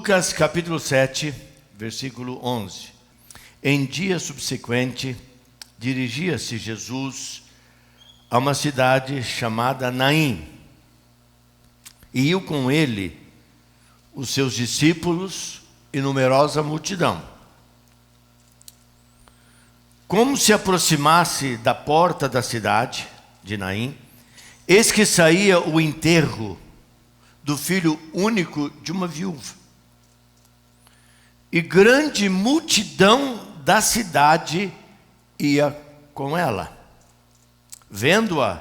Lucas capítulo 7, versículo 11. Em dia subsequente, dirigia-se Jesus a uma cidade chamada Naim. E iam com ele os seus discípulos e numerosa multidão. Como se aproximasse da porta da cidade de Naim, eis que saía o enterro do filho único de uma viúva. E grande multidão da cidade ia com ela. Vendo-a,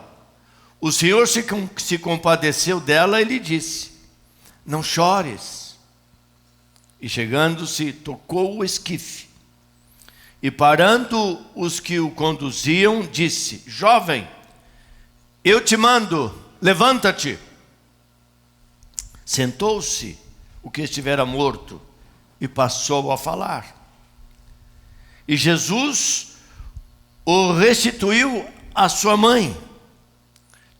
o Senhor se compadeceu dela e lhe disse: não chores. E chegando-se, tocou o esquife. E parando os que o conduziam, disse: jovem, eu te mando, levanta-te. Sentou-se o que estivera morto e passou a falar. E Jesus o restituiu à sua mãe.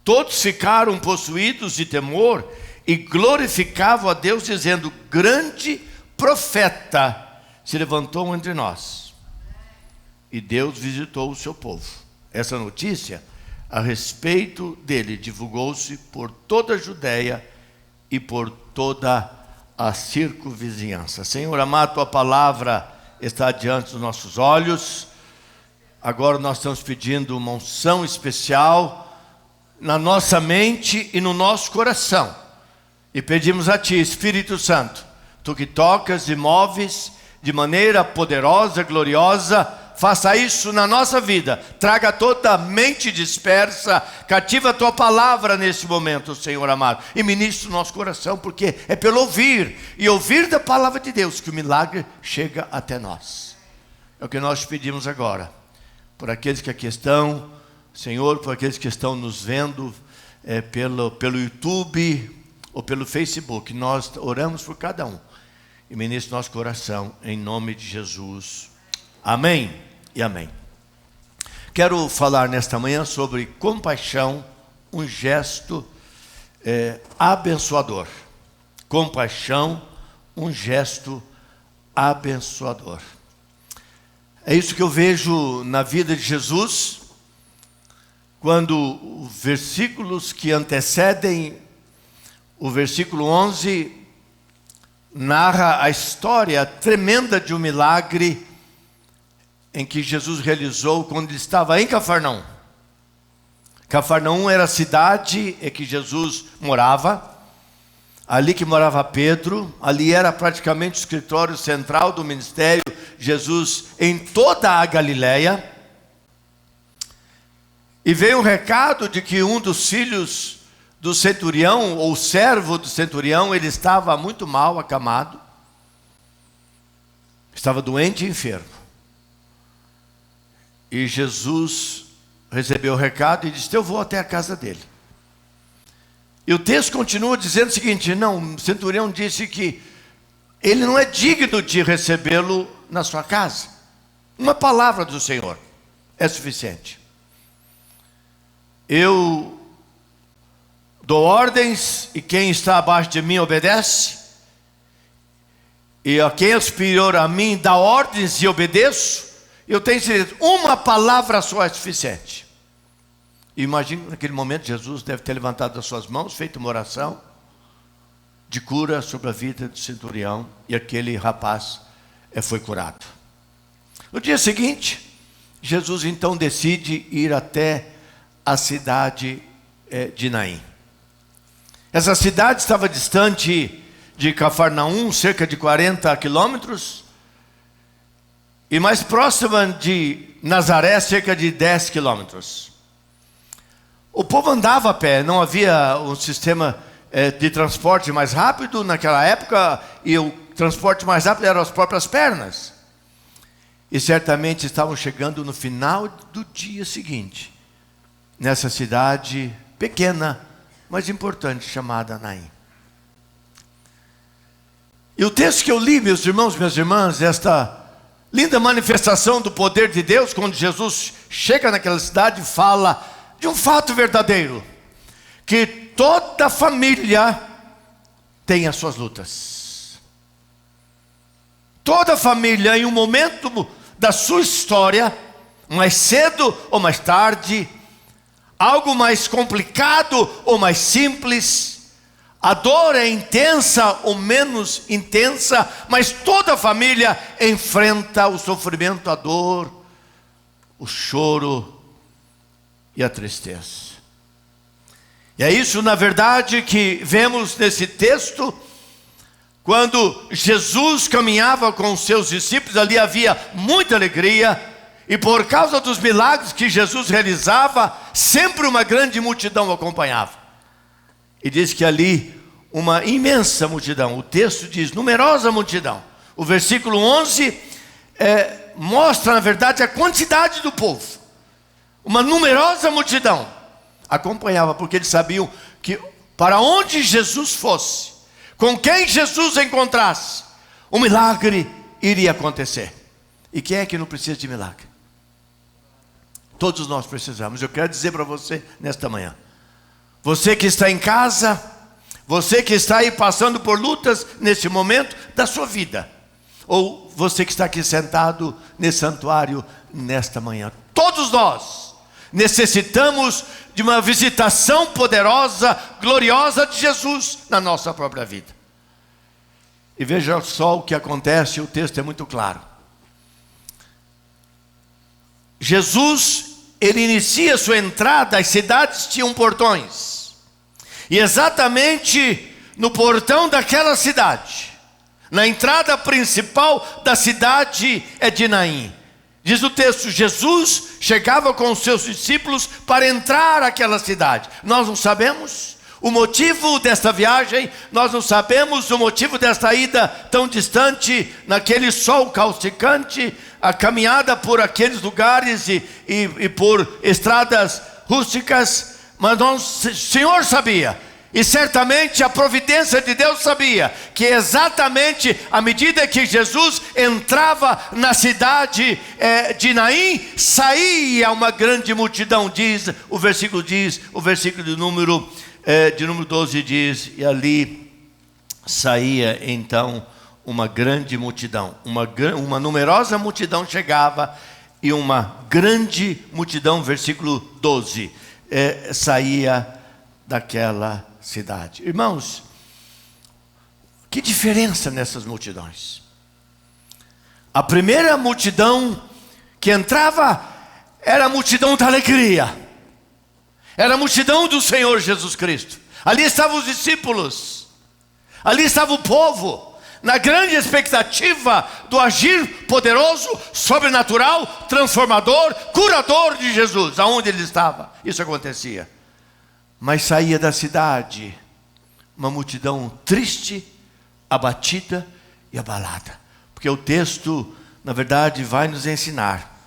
Todos ficaram possuídos de temor e glorificavam a Deus, dizendo: grande profeta se levantou entre nós. E Deus visitou o seu povo. Essa notícia a respeito dele divulgou-se por toda a Judeia e por toda a circunvizinhança. Senhor amado, tua palavra está diante dos nossos olhos. Agora nós estamos pedindo uma unção especial na nossa mente e no nosso coração. E pedimos a Ti, Espírito Santo, Tu que tocas e moves de maneira poderosa, gloriosa, faça isso na nossa vida. Traga toda a mente dispersa, cativa a Tua palavra nesse momento, Senhor amado, e ministra o nosso coração, porque é pelo ouvir e ouvir da palavra de Deus que o milagre chega até nós. É o que nós pedimos agora, por aqueles que aqui estão, Senhor, por aqueles que estão nos vendo pelo YouTube ou pelo Facebook. Nós oramos por cada um e ministra o nosso coração em nome de Jesus. Amém e amém. Quero falar nesta manhã sobre compaixão, um gesto abençoador. Compaixão, um gesto abençoador. É isso que eu vejo na vida de Jesus, quando os versículos que antecedem o versículo 11 narra a história tremenda de um milagre em que Jesus realizou quando ele estava em Cafarnaum. Cafarnaum era a cidade em que Jesus morava, ali que morava Pedro, ali era praticamente o escritório central do ministério de Jesus em toda a Galileia. E veio um recado de que um dos filhos do centurião, ou servo do centurião, ele estava muito mal, acamado, estava doente e enfermo. E Jesus recebeu o recado e disse: eu vou até a casa dele. E o texto continua dizendo o seguinte: não, o centurião disse que ele não é digno de recebê-lo na sua casa. Uma palavra do Senhor é suficiente. Eu dou ordens e quem está abaixo de mim obedece. E a quem é superior a mim dá ordens e obedeço. Eu tenho certeza, uma palavra só é suficiente. Imagino que naquele momento Jesus deve ter levantado as suas mãos, feito uma oração de cura sobre a vida do centurião, e aquele rapaz foi curado. No dia seguinte, Jesus então decide ir até a cidade de Naim. Essa cidade estava distante de Cafarnaum, cerca de 40 quilômetros, e mais próxima de Nazaré, cerca de 10 quilômetros. O povo andava a pé, não havia um sistema de transporte mais rápido naquela época, e o transporte mais rápido eram as próprias pernas. E certamente estavam chegando no final do dia seguinte, nessa cidade pequena, mas importante, chamada Naim. E o texto que eu li, meus irmãos, minhas irmãs, esta linda manifestação do poder de Deus, quando Jesus chega naquela cidade, fala de um fato verdadeiro, que toda família tem as suas lutas. Toda família, em um momento da sua história, mais cedo ou mais tarde, algo mais complicado ou mais simples, a dor é intensa ou menos intensa, mas toda família enfrenta o sofrimento, a dor, o choro e a tristeza. E é isso, na verdade, que vemos nesse texto. Quando Jesus caminhava com os seus discípulos, ali havia muita alegria, e por causa dos milagres que Jesus realizava, sempre uma grande multidão o acompanhava. E diz que ali uma imensa multidão, o texto diz numerosa multidão. O versículo 11 mostra, na verdade, a quantidade do povo. Uma numerosa multidão acompanhava, porque eles sabiam que para onde Jesus fosse, com quem Jesus encontrasse, o milagre iria acontecer. E quem é que não precisa de milagre? Todos nós precisamos. Eu quero dizer para você nesta manhã, você que está em casa, você que está aí passando por lutas neste momento da sua vida, ou você que está aqui sentado nesse santuário nesta manhã, todos nós necessitamos de uma visitação poderosa, gloriosa de Jesus na nossa própria vida. E veja só o que acontece, o texto é muito claro. Jesus, ele inicia sua entrada, as cidades tinham portões. E exatamente no portão daquela cidade, na entrada principal da cidade de Naim, diz o texto, Jesus chegava com os seus discípulos para entrar naquela cidade. Nós não sabemos o motivo desta viagem, nós não sabemos o motivo desta ida tão distante, naquele sol causticante, a caminhada por aqueles lugares e por estradas rústicas, mas o Senhor sabia. E certamente a providência de Deus sabia que exatamente à medida que Jesus entrava na cidade de Naim, saía uma grande multidão, diz o versículo de número 12 diz, e ali saía então uma grande multidão, uma numerosa multidão chegava, e uma grande multidão, versículo 12, saía daquela cidade. Irmãos, que diferença nessas multidões. A primeira multidão que entrava era a multidão da alegria, era a multidão do Senhor Jesus Cristo. Ali estavam os discípulos, ali estava o povo, na grande expectativa do agir poderoso, sobrenatural, transformador, curador de Jesus. Aonde ele estava, isso acontecia. Mas saía da cidade uma multidão triste, abatida e abalada. Porque o texto, na verdade, vai nos ensinar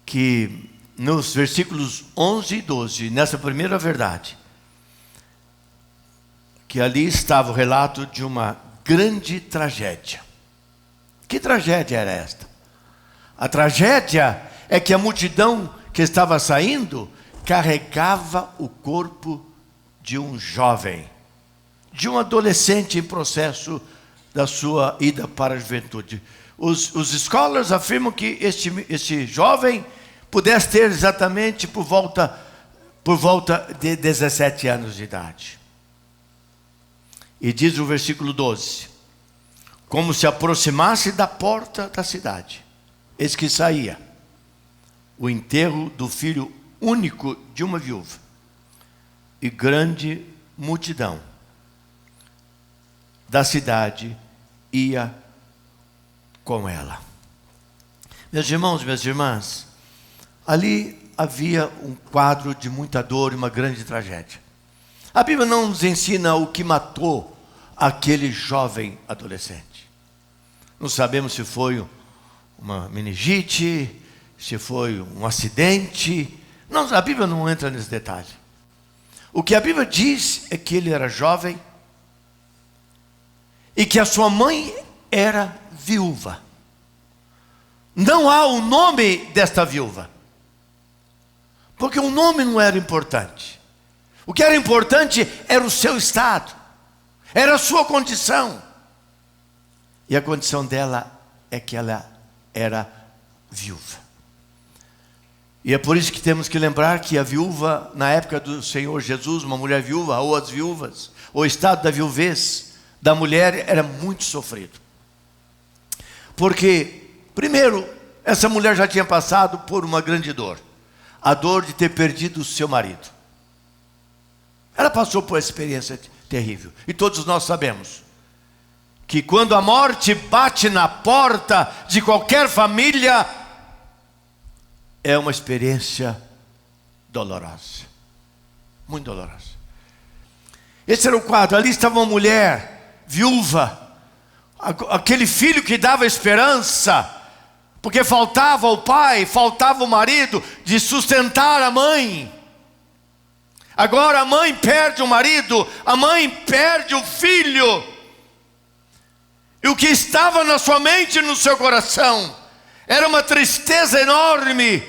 que nos versículos 11 e 12, nessa primeira verdade, que ali estava o relato de uma grande tragédia. Que tragédia era esta? A tragédia é que a multidão que estava saindo carregava o corpo de um jovem, de um adolescente em processo da sua ida para a juventude. Os scholars afirmam que este jovem pudesse ter exatamente por volta de 17 anos de idade. E diz o versículo 12, como se aproximasse da porta da cidade, eis que saía o enterro do filho único de uma viúva, e grande multidão da cidade ia com ela. Meus irmãos, minhas irmãs, ali havia um quadro de muita dor e uma grande tragédia. A Bíblia não nos ensina o que matou aquele jovem adolescente. Não sabemos se foi uma meningite, se foi um acidente. Não, a Bíblia não entra nesse detalhe. O que a Bíblia diz é que ele era jovem e que a sua mãe era viúva. Não há o nome desta viúva, porque o nome não era importante. O que era importante era o seu estado, era a sua condição. E a condição dela é que ela era viúva. E é por isso que temos que lembrar que a viúva, na época do Senhor Jesus, uma mulher viúva, ou as viúvas, o estado da viuvez da mulher era muito sofrido. Porque, primeiro, essa mulher já tinha passado por uma grande dor. A dor de ter perdido o seu marido. Ela passou por uma experiência terrível. E todos nós sabemos que quando a morte bate na porta de qualquer família, é uma experiência dolorosa. Muito dolorosa. Esse era o quadro. Ali estava uma mulher viúva. Aquele filho que dava esperança. Porque faltava o pai, faltava o marido de sustentar a mãe. Agora a mãe perde o marido, a mãe perde o filho. E o que estava na sua mente e no seu coração era uma tristeza enorme,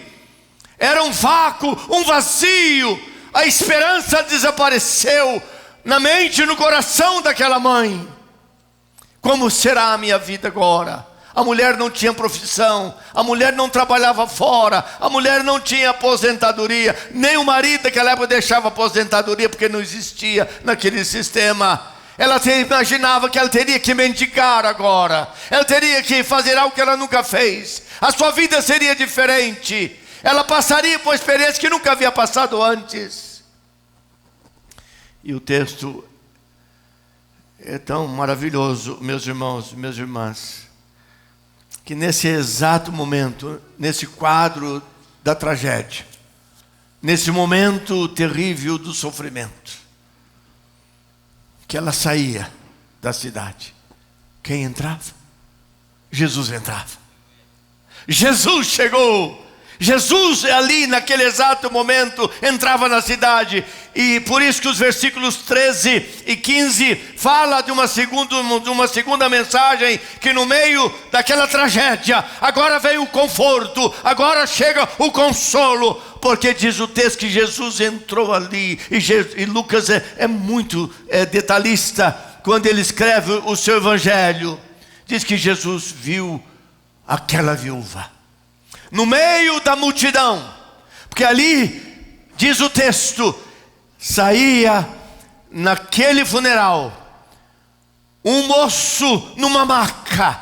era um vácuo, um vazio. A esperança desapareceu na mente e no coração daquela mãe. Como será a minha vida agora? A mulher não tinha profissão, a mulher não trabalhava fora, a mulher não tinha aposentadoria, nem o marido naquela época deixava aposentadoria, porque não existia naquele sistema. Ela imaginava que ela teria que mendigar agora, ela teria que fazer algo que ela nunca fez, a sua vida seria diferente, ela passaria por uma experiência que nunca havia passado antes. E o texto é tão maravilhoso, meus irmãos, minhas irmãs, que nesse exato momento, nesse quadro da tragédia, nesse momento terrível do sofrimento, que ela saía da cidade, quem entrava? Jesus entrava. Jesus chegou. Jesus ali naquele exato momento entrava na cidade. E por isso que os versículos 13 e 15 fala de uma segunda mensagem, que no meio daquela tragédia agora vem o conforto, agora chega o consolo, porque diz o texto que Jesus entrou ali. E Lucas é muito detalhista quando ele escreve o seu evangelho. Diz que Jesus viu aquela viúva no meio da multidão, porque ali, diz o texto, saía naquele funeral um moço numa maca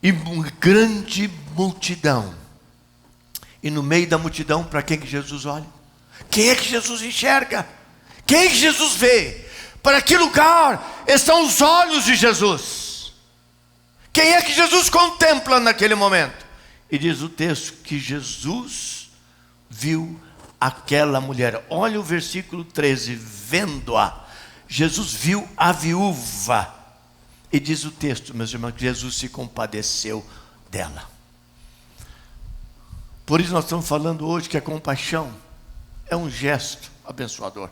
e uma grande multidão. E no meio da multidão, para quem que Jesus olha? Quem é que Jesus enxerga? Quem é que Jesus vê? Para que lugar estão os olhos de Jesus? Quem é que Jesus contempla naquele momento? E diz o texto que Jesus viu aquela mulher. Olha o versículo 13, vendo-a. Jesus viu a viúva. E diz o texto, meus irmãos, que Jesus se compadeceu dela. Por isso nós estamos falando hoje que a compaixão é um gesto abençoador.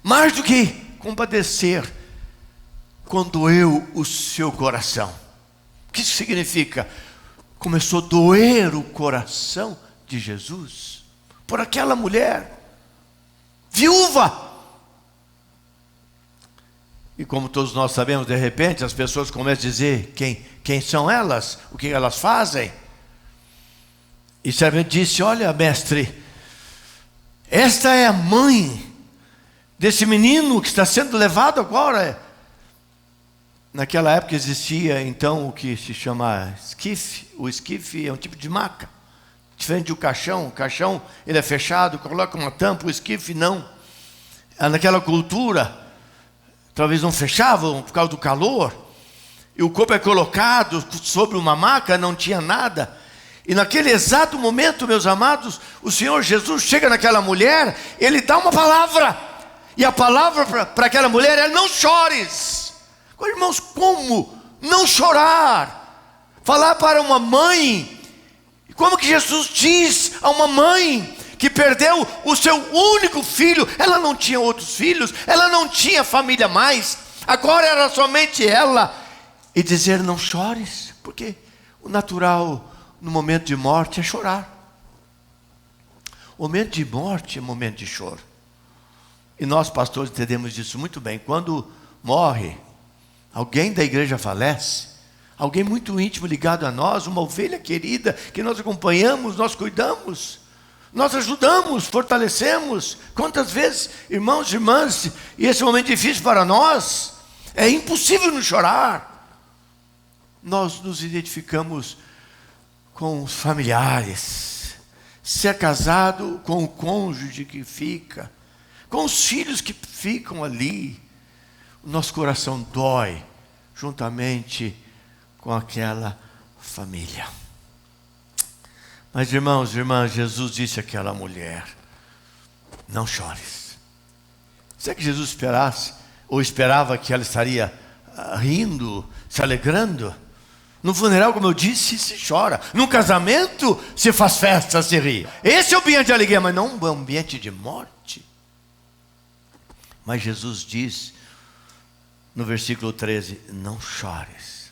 Mais do que compadecer, quando doeu o seu coração. O que isso significa? Começou a doer o coração de Jesus por aquela mulher viúva. E como todos nós sabemos, de repente as pessoas começam a dizer quem são elas, o que elas fazem. E servente disse: olha, mestre, esta é a mãe desse menino que está sendo levado agora. Naquela época existia então o que se chama esquife. O esquife é um tipo de maca, diferente do caixão. O caixão ele é fechado, coloca uma tampa. O esquife não. Naquela cultura talvez não fechavam por causa do calor, e o corpo é colocado sobre uma maca, não tinha nada. E naquele exato momento, meus amados, o Senhor Jesus chega naquela mulher, ele dá uma palavra, e a palavra para aquela mulher é: não chores. Agora, irmãos, como não chorar? Falar para uma mãe. Como que Jesus diz a uma mãe que perdeu o seu único filho? Ela não tinha outros filhos, ela não tinha família mais, agora era somente ela. E dizer: não chores, porque o natural no momento de morte é chorar. O momento de morte é momento de choro. E nós pastores entendemos isso muito bem. Quando morre Alguém da igreja falece, alguém muito íntimo ligado a nós, uma ovelha querida que nós acompanhamos, nós cuidamos, nós ajudamos, fortalecemos. Quantas vezes, irmãos e irmãs, e esse momento difícil para nós, é impossível não chorar. Nós nos identificamos com os familiares, se é casado, com o cônjuge que fica, com os filhos que ficam ali. O nosso coração dói juntamente com aquela família. Mas irmãos e irmãs, Jesus disse àquela mulher: não chores. Será que Jesus esperasse, ou esperava que ela estaria rindo, se alegrando? No funeral, como eu disse, se chora. No casamento, se faz festa, se ri. Esse é o ambiente de alegria, mas não um ambiente de morte. Mas Jesus diz no versículo 13: não chores.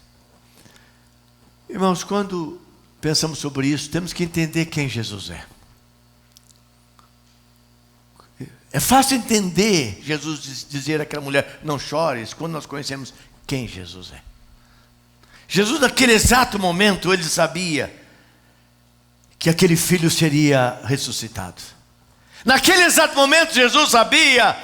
Irmãos, quando pensamos sobre isso, temos que entender quem Jesus é. É fácil entender Jesus dizer àquela mulher: não chores, quando nós conhecemos quem Jesus é. Jesus, naquele exato momento, ele sabia que aquele filho seria ressuscitado. Naquele exato momento, Jesus sabia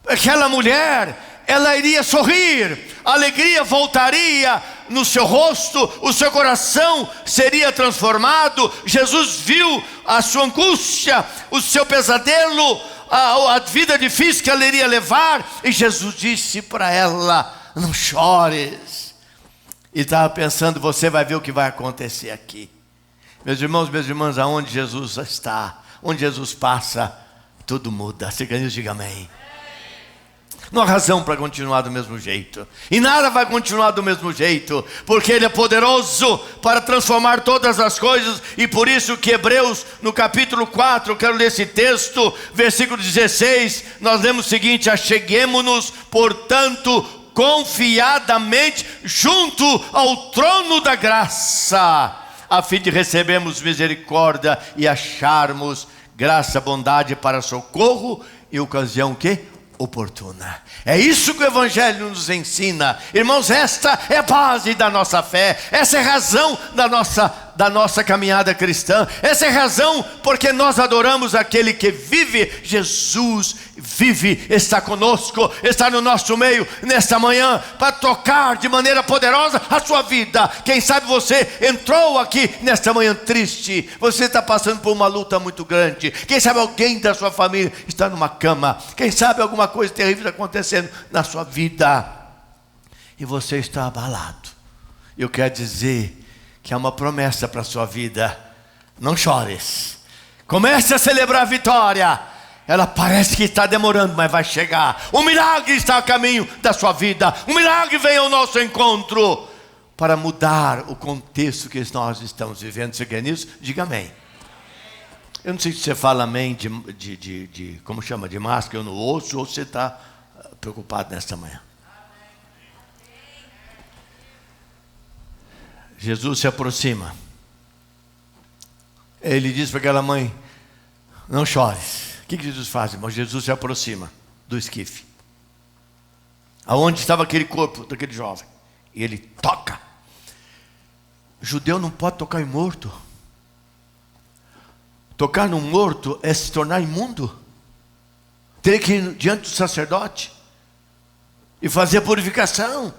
que aquela mulher, ela iria sorrir, a alegria voltaria no seu rosto, o seu coração seria transformado. Jesus viu a sua angústia, o seu pesadelo, a vida difícil que ela iria levar, e Jesus disse para ela: não chores. E estava pensando: você vai ver o que vai acontecer aqui. Meus irmãos, minhas irmãs, aonde Jesus está, onde Jesus passa, tudo muda. Se ganha, diga amém. Não há razão para continuar do mesmo jeito, e nada vai continuar do mesmo jeito, porque Ele é poderoso para transformar todas as coisas. E por isso que Hebreus, no capítulo 4, eu quero ler esse texto, versículo 16, nós lemos o seguinte: acheguemo-nos, portanto, confiadamente junto ao trono da graça, a fim de recebermos misericórdia e acharmos graça, bondade para socorro e ocasião que oportuna. É isso que o Evangelho nos ensina. Irmãos, esta é a base da nossa fé, essa é a razão da nossa caminhada cristã, essa é a razão porque nós adoramos aquele que vive. Jesus vive, está conosco, está no nosso meio nesta manhã para tocar de maneira poderosa a sua vida. Quem sabe você entrou aqui nesta manhã triste, você está passando por uma luta muito grande. Quem sabe alguém da sua família está numa cama, quem sabe alguma coisa terrível acontecendo na sua vida e você está abalado. Eu quero dizer que há uma promessa para a sua vida: não chores, comece a celebrar a vitória. Ela parece que está demorando, mas vai chegar. O milagre está a caminho da sua vida. O milagre vem ao nosso encontro para mudar o contexto que nós estamos vivendo. Você quer nisso? Diga amém. Eu não sei se você fala amém como chama, de máscara, eu não ouço, ou você está preocupado nesta manhã. Jesus se aproxima. Ele diz para aquela mãe: não chores. O que Jesus faz, irmão? Jesus se aproxima do esquife, aonde estava aquele corpo daquele jovem, e ele toca. O judeu não pode tocar em morto. Tocar num morto é se tornar imundo. Teria que ir diante do sacerdote e fazer a purificação.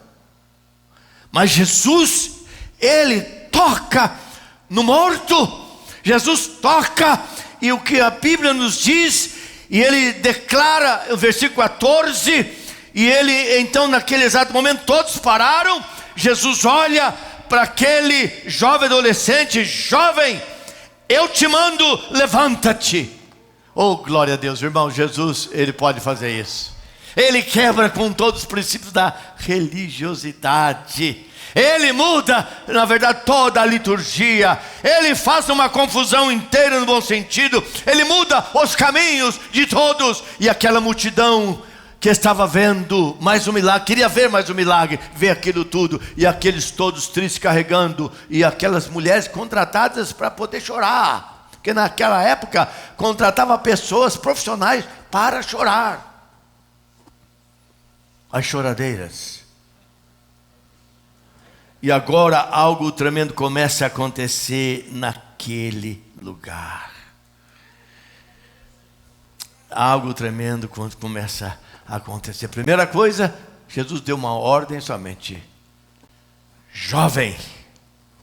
Mas Jesus, Ele toca no morto. Jesus toca, e o que a Bíblia nos diz, e Ele declara, o versículo 14, e Ele então naquele exato momento todos pararam. Jesus olha para aquele jovem adolescente: jovem, eu te mando, levanta-te. Oh, glória a Deus, irmão. Jesus, Ele pode fazer isso. Ele quebra com todos os princípios da religiosidade. Ele muda, na verdade, toda a liturgia. Ele faz uma confusão inteira no bom sentido. Ele muda os caminhos de todos. E aquela multidão que estava vendo mais um milagre, queria ver mais um milagre, ver aquilo tudo, e aqueles todos tristes carregando, e aquelas mulheres contratadas para poder chorar, porque naquela época contratava pessoas profissionais para chorar. As choradeiras. E agora algo tremendo começa a acontecer naquele lugar. Algo tremendo quando começa a acontecer. Primeira coisa, Jesus deu uma ordem somente. Jovem.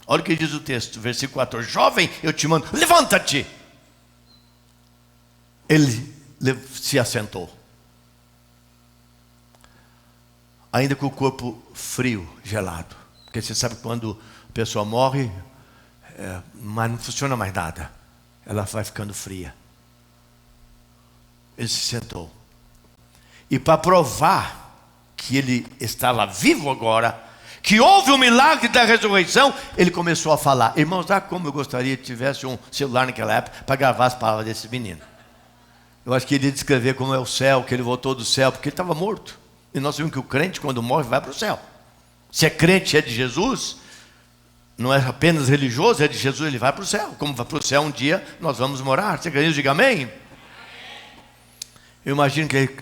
Olha o que diz o texto, versículo 14. Jovem, eu te mando, levanta-te. Ele se assentou. Ainda com o corpo frio, gelado. Porque você sabe que quando a pessoa morre, mas não funciona mais nada. Ela vai ficando fria. Ele se sentou. E para provar que ele estava vivo agora, que houve um milagre da ressurreição, ele começou a falar. Irmãos, sabe como eu gostaria que tivesse um celular naquela época para gravar as palavras desse menino? Eu acho que ele ia descrever como é o céu, que ele voltou do céu, porque ele estava morto. E nós sabemos que o crente, quando morre, vai para o céu. Se é crente, é de Jesus, não é apenas religioso, é de Jesus, ele vai para o céu. Como vai para o céu um dia, nós vamos morar. Você acredita? Diga amém. Eu imagino que ele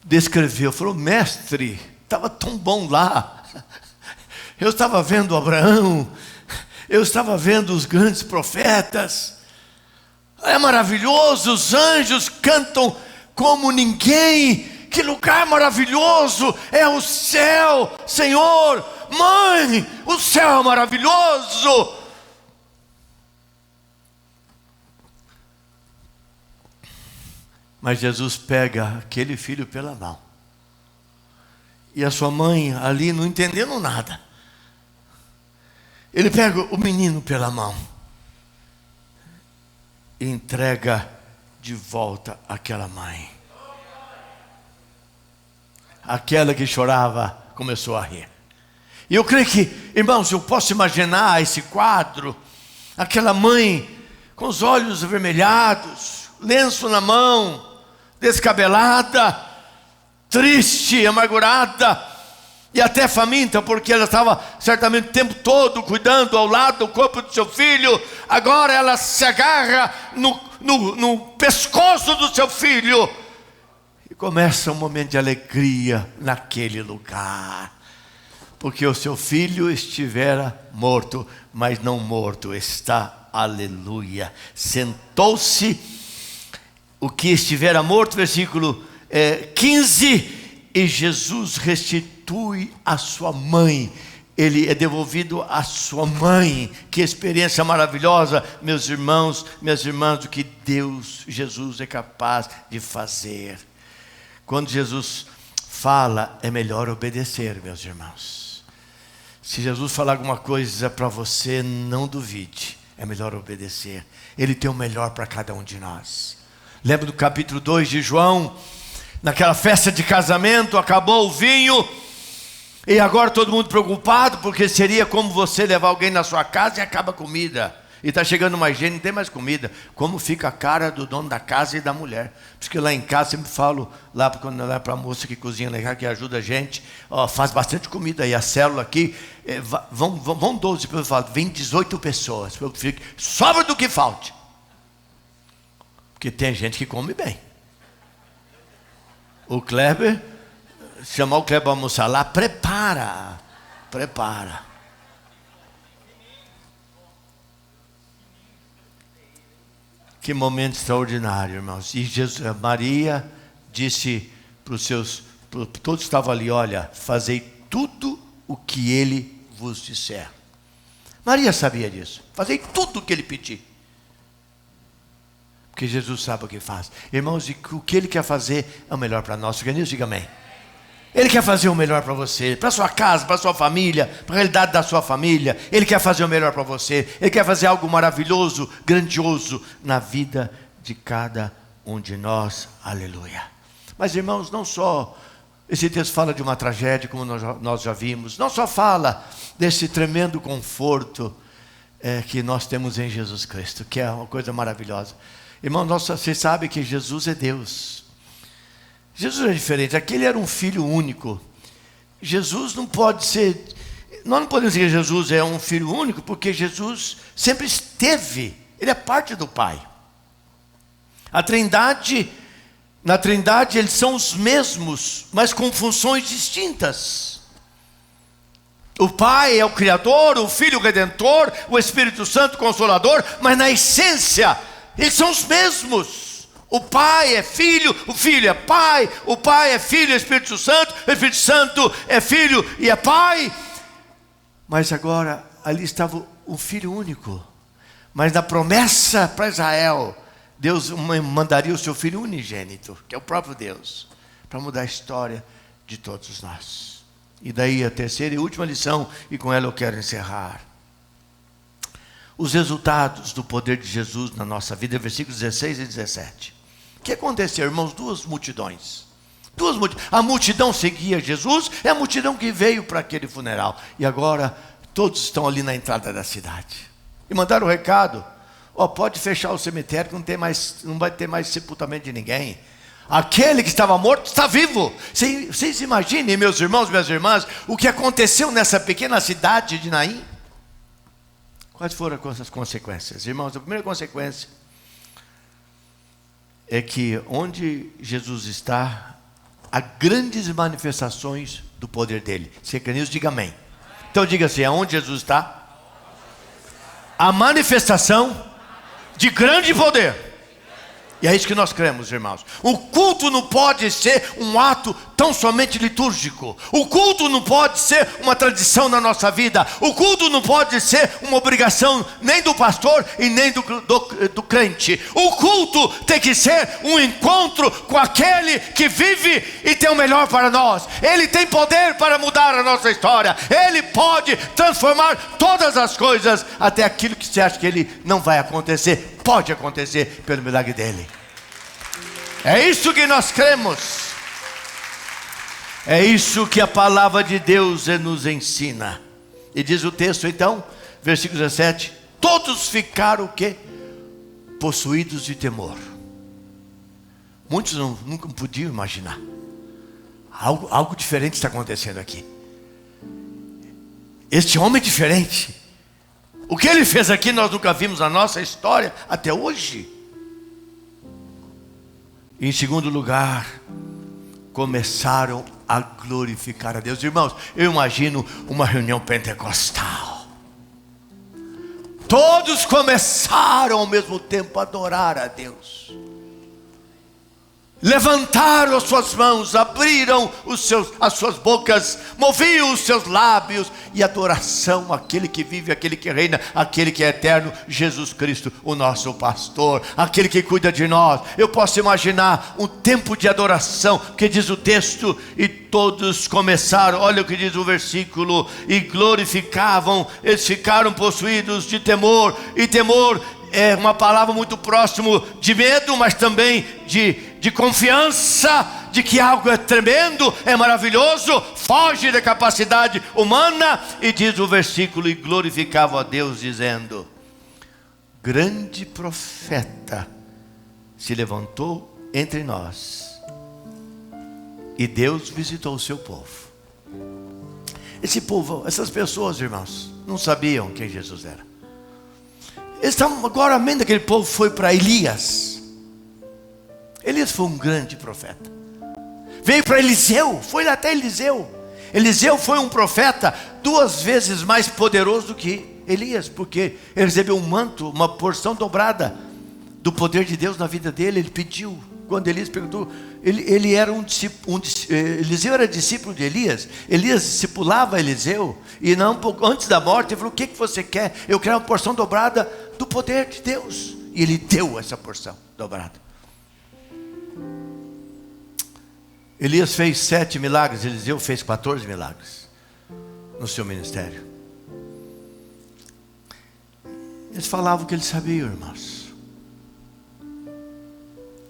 descreveu, falou, mestre, estava tão bom lá. Eu estava vendo Abraão, eu estava vendo os grandes profetas. É maravilhoso, os anjos cantam como ninguém. Que lugar maravilhoso é o céu, Senhor, Mãe, o céu é maravilhoso. Mas Jesus pega aquele filho pela mão. E a sua mãe ali não entendendo nada. Ele pega o menino pela mão. E entrega de volta àquela mãe. Aquela que chorava começou a rir. E eu creio que, irmãos, eu posso imaginar esse quadro. Aquela mãe com os olhos avermelhados, lenço na mão, descabelada, triste, amargurada e até faminta, porque ela estava certamente o tempo todo cuidando ao lado do corpo do seu filho. Agora ela se agarra no pescoço do seu filho e começa um momento de alegria naquele lugar, porque o seu filho estivera morto, mas não morto está, aleluia. Sentou-se o que estivera morto, versículo 15, e Jesus restitui a sua mãe. Ele é devolvido à sua mãe. Que experiência maravilhosa, meus irmãos, minhas irmãs, o que Jesus é capaz de fazer. Quando Jesus fala, é melhor obedecer, meus irmãos. Se Jesus falar alguma coisa para você, não duvide, é melhor obedecer. Ele tem o melhor para cada um de nós. Lembra do capítulo 2 de João? Naquela festa de casamento, acabou o vinho, e agora todo mundo preocupado, porque seria como você levar alguém na sua casa e acaba a comida. E está chegando mais gente, não tem mais comida. Como fica a cara do dono da casa e da mulher? Porque lá em casa sempre falo, lá quando eu levo para a moça que cozinha lá, que ajuda a gente, faz bastante comida aí. A célula aqui, vão 12, eu falo, vem 18 pessoas. Sobra do que falte. Porque tem gente que come bem. O Kleber, chamar o Kleber para almoçar lá, prepara. Que momento extraordinário, irmãos. E Maria disse para os seus, todos estavam ali, olha, fazei tudo o que ele vos disser. Maria sabia disso, fazei tudo o que ele pedir. Porque Jesus sabe o que faz. Irmãos, e o que ele quer fazer é o melhor para nós. Diga amém. Ele quer fazer o melhor para você, para sua casa, para sua família, para a realidade da sua família. Ele quer fazer o melhor para você. Ele quer fazer algo maravilhoso, grandioso na vida de cada um de nós. Aleluia. Mas, irmãos, não só esse texto fala de uma tragédia, como nós já vimos. Não só fala desse tremendo conforto que nós temos em Jesus Cristo, que é uma coisa maravilhosa. Irmãos, vocês sabem que Jesus é Deus. Jesus é diferente. Aquele era um filho único. Jesus não pode ser... Nós não podemos dizer que Jesus é um filho único, porque Jesus sempre esteve. Ele é parte do Pai. Na Trindade eles são os mesmos, mas com funções distintas. O Pai é o Criador, o Filho Redentor, o Espírito Santo Consolador, mas na essência, eles são os mesmos. O Pai é Filho, o Filho é Pai, o Pai é Filho e Espírito Santo, o Espírito Santo é Filho e é Pai. Mas agora, ali estava o Filho único. Mas na promessa para Israel, Deus mandaria o seu Filho unigênito, que é o próprio Deus, para mudar a história de todos nós. E daí a terceira e última lição, e com ela eu quero encerrar. Os resultados do poder de Jesus na nossa vida, versículos 16 e 17. O que aconteceu, irmãos? Duas multidões. A multidão seguia Jesus, é a multidão que veio para aquele funeral. E agora todos estão ali na entrada da cidade. E mandaram o recado: pode fechar o cemitério, que não vai ter mais sepultamento de ninguém. Aquele que estava morto está vivo. Vocês imaginem, meus irmãos, minhas irmãs, o que aconteceu nessa pequena cidade de Naim? Quais foram as consequências? Irmãos, a primeira consequência é que onde Jesus está, há grandes manifestações do poder dele. Se crê nisso, diga amém. Então diga assim: aonde Jesus está, a manifestação de grande poder. E é isso que nós cremos, irmãos. O culto não pode ser um ato tão somente litúrgico. O culto não pode ser uma tradição na nossa vida. O culto não pode ser uma obrigação nem do pastor e nem do crente. O culto tem que ser um encontro com aquele que vive e tem o melhor para nós. Ele tem poder para mudar a nossa história. Ele pode transformar todas as coisas, até aquilo que você acha que ele não vai acontecer. Pode acontecer pelo milagre dele. É isso que nós cremos. É isso que a palavra de Deus nos ensina. E diz o texto então, versículo 17: todos ficaram o quê? Possuídos de temor. Muitos nunca podiam imaginar. Algo diferente está acontecendo aqui. Este homem é diferente. O que ele fez aqui nós nunca vimos na nossa história até hoje. Em segundo lugar, começaram a glorificar a Deus. Irmãos, eu imagino uma reunião pentecostal. Todos começaram ao mesmo tempo a adorar a Deus. Levantaram as suas mãos, abriram as suas bocas, moviam os seus lábios, e adoração àquele que vive, àquele que reina, àquele que é eterno, Jesus Cristo, o nosso pastor, aquele que cuida de nós. Eu posso imaginar um tempo de adoração, que diz o texto: e todos começaram, olha o que diz o versículo, e glorificavam. Eles ficaram possuídos de temor, e temor é uma palavra muito próximo de medo, mas também de confiança, de que algo é tremendo, é maravilhoso, foge da capacidade humana. E diz o versículo: e glorificavam a Deus, dizendo: grande profeta se levantou entre nós, e Deus visitou o seu povo. Esse povo, essas pessoas, irmãos, não sabiam quem Jesus era. Agora a mente daquele povo foi para Elias. Elias foi um grande profeta. Veio para Eliseu, foi até Eliseu. Eliseu foi um profeta 2 vezes mais poderoso do que Elias, porque ele recebeu um manto, uma porção dobrada do poder de Deus na vida dele. Ele pediu, quando Elias perguntou, ele era Eliseu era discípulo de Elias. Elias discipulava Eliseu, e não antes da morte ele falou: o que você quer? Eu quero uma porção dobrada do poder de Deus. E ele deu essa porção dobrada. Elias fez 7 milagres, Eliseu fez 14 milagres no seu ministério. Eles falavam o que eles sabiam, irmãos.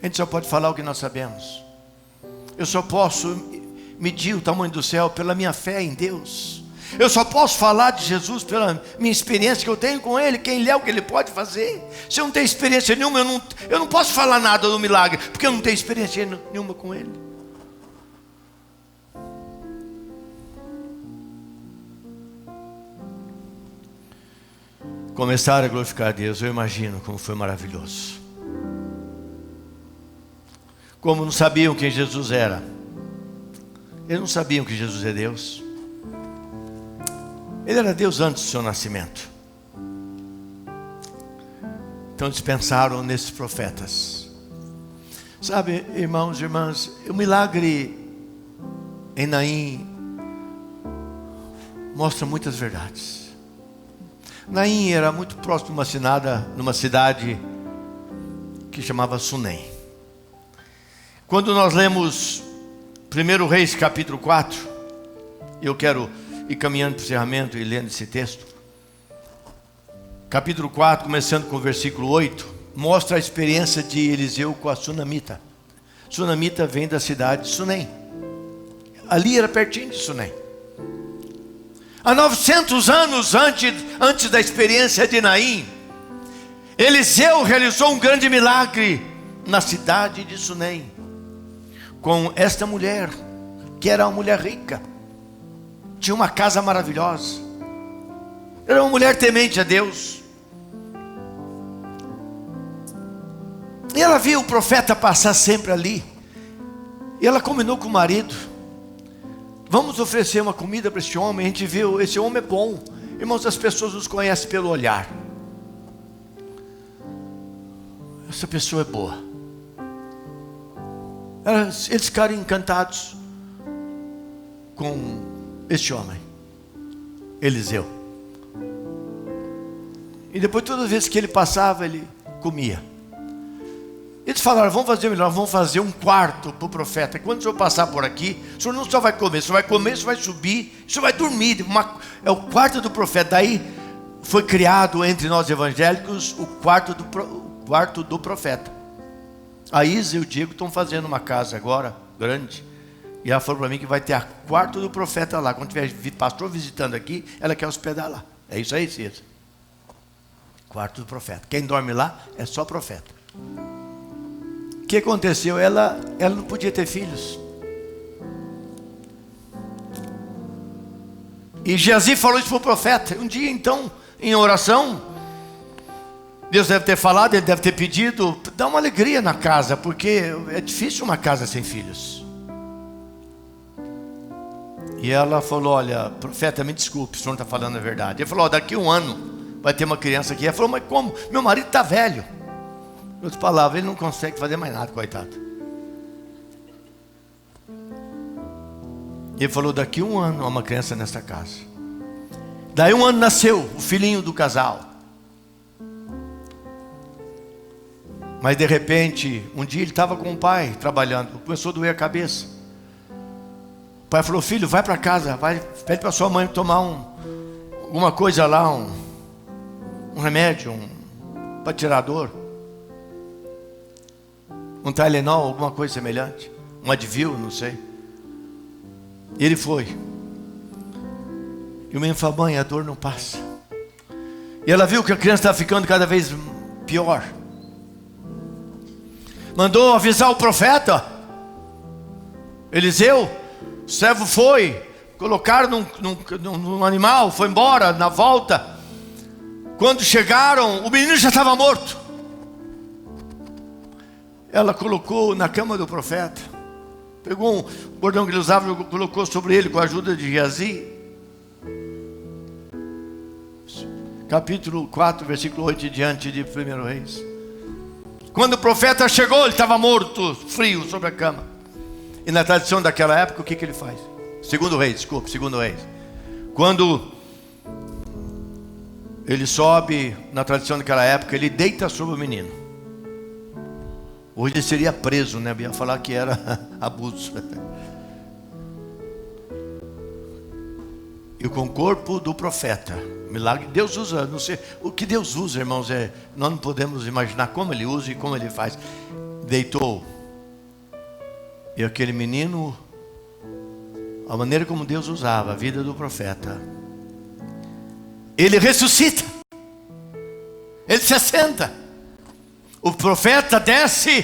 A gente só pode falar o que nós sabemos. Eu só posso medir o tamanho do céu pela minha fé em Deus. Eu só posso falar de Jesus pela minha experiência que eu tenho com Ele, quem Ele é, o que Ele pode fazer. Se eu não tenho experiência nenhuma, eu não posso falar nada do milagre, porque eu não tenho experiência nenhuma com Ele. Começaram a glorificar a Deus. Eu imagino como foi maravilhoso. Como não sabiam quem Jesus era. Eles não sabiam que Jesus é Deus. Ele era Deus antes do seu nascimento. Então eles pensaram nesses profetas. Sabe, irmãos e irmãs, o milagre em Naim mostra muitas verdades. Naim era muito próximo de numa cidade que chamava Sunem. Quando nós lemos 1 Reis capítulo 4, eu quero ir caminhando para o encerramento e lendo esse texto. Capítulo 4, começando com o versículo 8, mostra a experiência de Eliseu com a sunamita. Sunamita vem da cidade de Sunem. Ali era pertinho de Sunem. Há 900 anos antes da experiência de Naim, Eliseu realizou um grande milagre na cidade de Sunem, com esta mulher, que era uma mulher rica, tinha uma casa maravilhosa, era uma mulher temente a Deus, e ela viu o profeta passar sempre ali, e ela combinou com o marido: vamos oferecer uma comida para esse homem. A gente viu, esse homem é bom. Irmãos, as pessoas nos conhecem pelo olhar. Essa pessoa é boa. Eles ficaram encantados com este homem, Eliseu. E depois, todas as vezes que ele passava, ele comia. Eles falaram: vamos fazer melhor, vamos fazer um quarto para o profeta. Quando o senhor passar por aqui, o senhor não só vai comer, o senhor vai comer, o senhor vai subir, o senhor vai dormir. É o quarto do profeta. Daí foi criado entre nós evangélicos o quarto do profeta. A Isa e o Diego estão fazendo uma casa agora, grande. E ela falou para mim que vai ter a quarto do profeta lá. Quando tiver pastor visitando aqui, ela quer hospedar lá. É isso aí, Cisa. Quarto do profeta. Quem dorme lá é só profeta. O que aconteceu? Ela não podia ter filhos. E Geazi falou isso para o profeta. Um dia então, em oração, Deus deve ter falado, ele deve ter pedido: dá uma alegria na casa, porque é difícil uma casa sem filhos. E ela falou: olha, profeta, me desculpe, o senhor não está falando a verdade. Ele falou: daqui a um ano vai ter uma criança aqui. Ela falou: mas como? Meu marido está velho. Em outras palavras, ele não consegue fazer mais nada, coitado. Ele falou: daqui a um ano há uma criança nesta casa. Daí um ano nasceu o filhinho do casal. Mas de repente, um dia ele estava com o pai trabalhando, começou a doer a cabeça. O pai falou: filho, vai para casa, pede para sua mãe tomar alguma coisa lá, um remédio, para tirar a dor. Um Tylenol, alguma coisa semelhante, um Advil, não sei. E ele foi. E o menino falou: mãe, a dor não passa. E ela viu que a criança estava ficando cada vez pior. Mandou avisar o profeta Eliseu. O servo foi, colocaram num animal, foi embora. Na volta, quando chegaram, o menino já estava morto. Ela colocou na cama do profeta, pegou um bordão que ele usava e colocou sobre ele com a ajuda de Geazi. Capítulo 4, versículo 8 e diante de 1 Reis. Quando o profeta chegou, ele estava morto, frio, sobre a cama. E na tradição daquela época, o que ele faz? Segundo Reis. Quando ele sobe, na tradição daquela época, ele deita sobre o menino. Hoje ele seria preso, né? Ia falar que era abuso. E com o corpo do profeta, milagre, Deus usa, não sei, o que Deus usa, irmãos, nós não podemos imaginar como ele usa e como ele faz. Deitou. E aquele menino, a maneira como Deus usava a vida do profeta, ele ressuscita. Ele se assenta. O profeta desce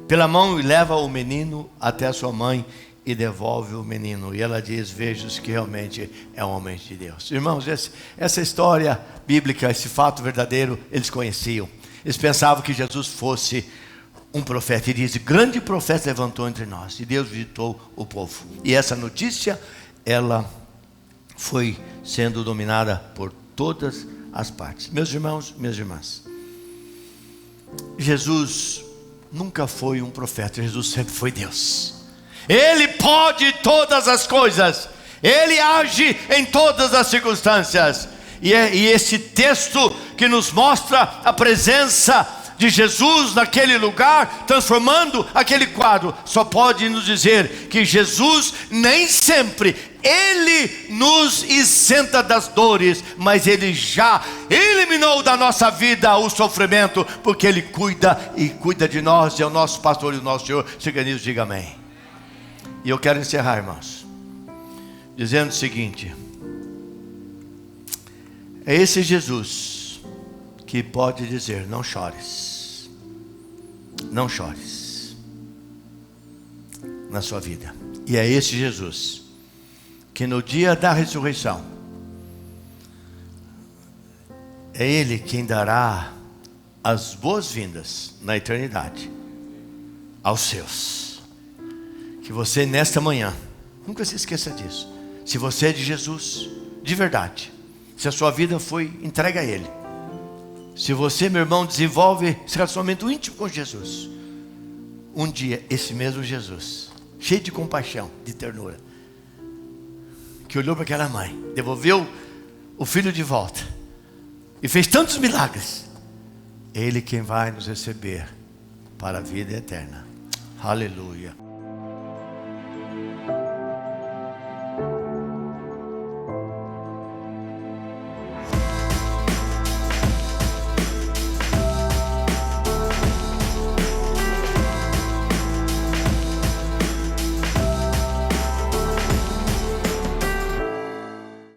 pela mão e leva o menino até a sua mãe e devolve o menino. E ela diz: veja que realmente é um homem de Deus. Irmãos, essa história bíblica, esse fato verdadeiro, eles conheciam. Eles pensavam que Jesus fosse um profeta. E diz: grande profeta levantou entre nós. E Deus visitou o povo. E essa notícia, ela foi sendo dominada por todas as partes. Meus irmãos, minhas irmãs, Jesus nunca foi um profeta, Jesus sempre foi Deus. Ele pode todas as coisas, Ele age em todas as circunstâncias. E esse texto que nos mostra a presença de Jesus naquele lugar, transformando aquele quadro, só pode nos dizer que Jesus nem sempre Ele nos isenta das dores, mas Ele já eliminou da nossa vida o sofrimento, porque Ele cuida e cuida de nós, é o nosso pastor e o nosso Senhor. Se organiza, diga amém. E eu quero encerrar, irmãos, dizendo o seguinte: é esse Jesus que pode dizer: não chores, não chores na sua vida. E é esse Jesus que no dia da ressurreição, é Ele quem dará as boas-vindas na eternidade aos seus. Que você nesta manhã nunca se esqueça disso. Se você é de Jesus de verdade, se a sua vida foi entregue a Ele, se você, meu irmão, desenvolve esse relacionamento íntimo com Jesus, um dia esse mesmo Jesus, cheio de compaixão, de ternura, que olhou para aquela mãe, devolveu o filho de volta e fez tantos milagres, é Ele quem vai nos receber para a vida eterna. Aleluia.